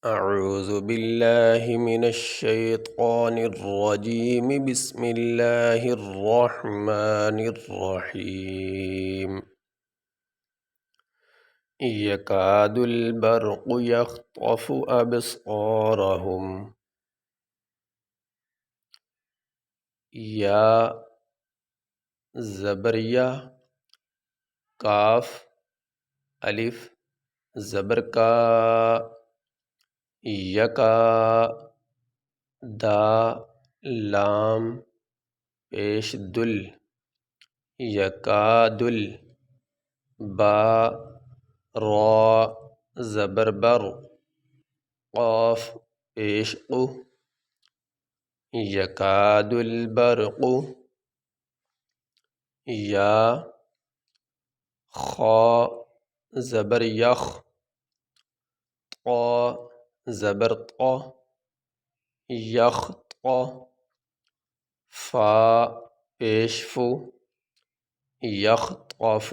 أعوذ بالله من الشيطان الرجيم بسم الله الرحمن الرحيم يكاد البرق يخطف أبصارهم یا زبریہ کاف الف زبر کا یکا دا لام پیش دل یکادل با را زبر بر قاف پیش قو یکاد البرق یا خا زبر یخ طا زبر طا یخطا فا پیش فو یخطف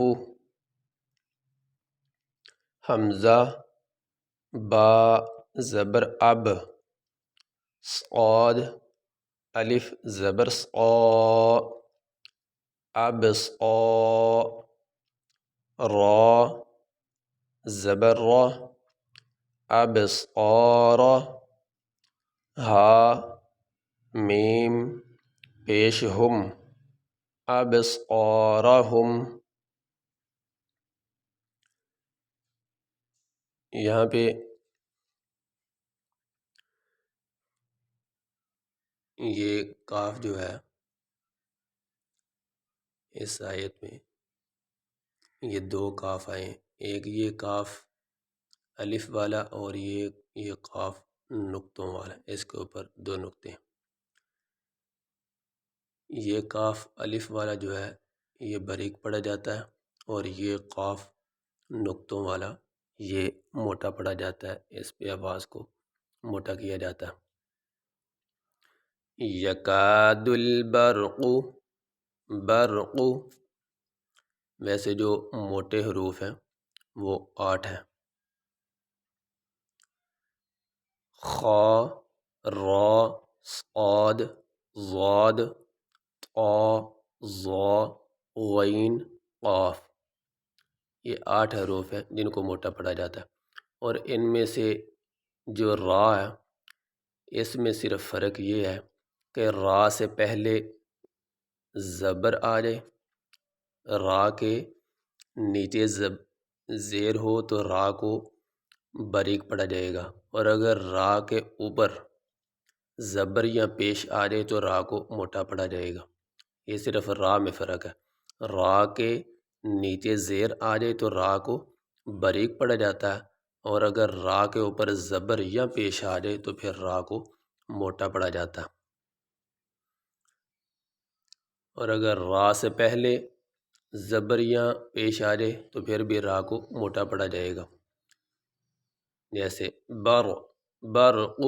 حمزہ با زبر اب صاد الف زبر صا اب صا را زبر را ابصار ہا میم پیش ہم ابصارہم یہاں پہ یہ کاف جو ہے اس آیت میں یہ دو کاف آئے، ایک یہ کاف الف والا اور یہ قاف نقطوں والا، اس کے اوپر دو نقطے ہیں۔ یہ کاف الف والا جو ہے یہ باریک پڑھا جاتا ہے اور یہ قاف نقطوں والا یہ موٹا پڑھا جاتا ہے، اس پہ آواز کو موٹا کیا جاتا ہے۔ یکاد البرق برق، ویسے جو موٹے حروف ہیں وہ 8 ہیں، خا را صاد ضاد طا ظا غین قاف، یہ 8 حروف ہیں جن کو موٹا پڑھا جاتا ہے۔ اور ان میں سے جو را ہے اس میں صرف فرق یہ ہے کہ را سے پہلے زبر آ جائے، را کے نیچے زیر ہو تو را کو باریک پڑھا جائے گا، اور اگر را کے اوپر زبر یا پیش آ جائے تو را کو موٹا پڑھا جائے گا۔ یہ صرف را میں فرق ہے، را کے نیچے زیر آ جائے تو را کو باریک پڑھا جاتا ہے، اور اگر را کے اوپر زبر یا پیش آ جائے تو پھر را کو موٹا پڑھا جاتا ہے۔ اور اگر را سے پہلے زبر یا پیش آ جائے تو پھر بھی را کو موٹا پڑھا جائے گا، جیسے بر برق،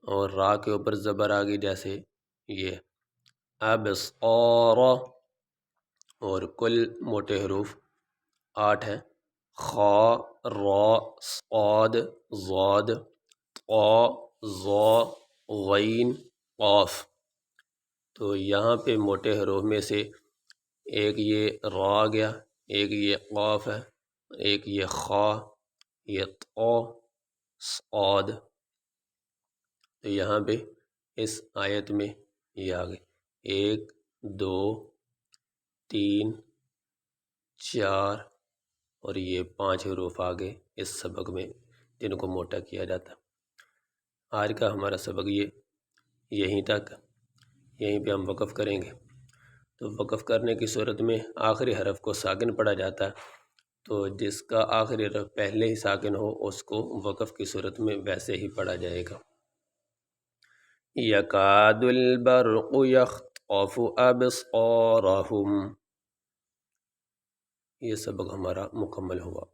اور را کے اوپر زبر آ گئی جیسے یہ ابصار، اور کل موٹے حروف 8 ہیں، خا را صاد ضاد طا ظا غین قاف۔ تو یہاں پہ موٹے حروف میں سے ایک یہ را آ گیا، ایک یہ قاف ہے، ایک یہ خا، یہ طا صاد، تو یہاں پہ اس آیت میں یہ آ گئی 1 2 3 4 اور یہ 5 حروف آ گئے اس سبق میں جن کو موٹا کیا جاتا ہے۔ آج کا ہمارا سبق یہیں تک، یہیں پہ ہم وقف کریں گے۔ تو وقف کرنے کی صورت میں آخری حرف کو ساکن پڑھا جاتا ہے، تو جس کا آخری حرف پہلے ہی ساکن ہو اس کو وقف کی صورت میں ویسے ہی پڑھا جائے گا۔ یکاد البرق یخطف ابصارہم، یہ سبق ہمارا مکمل ہوا۔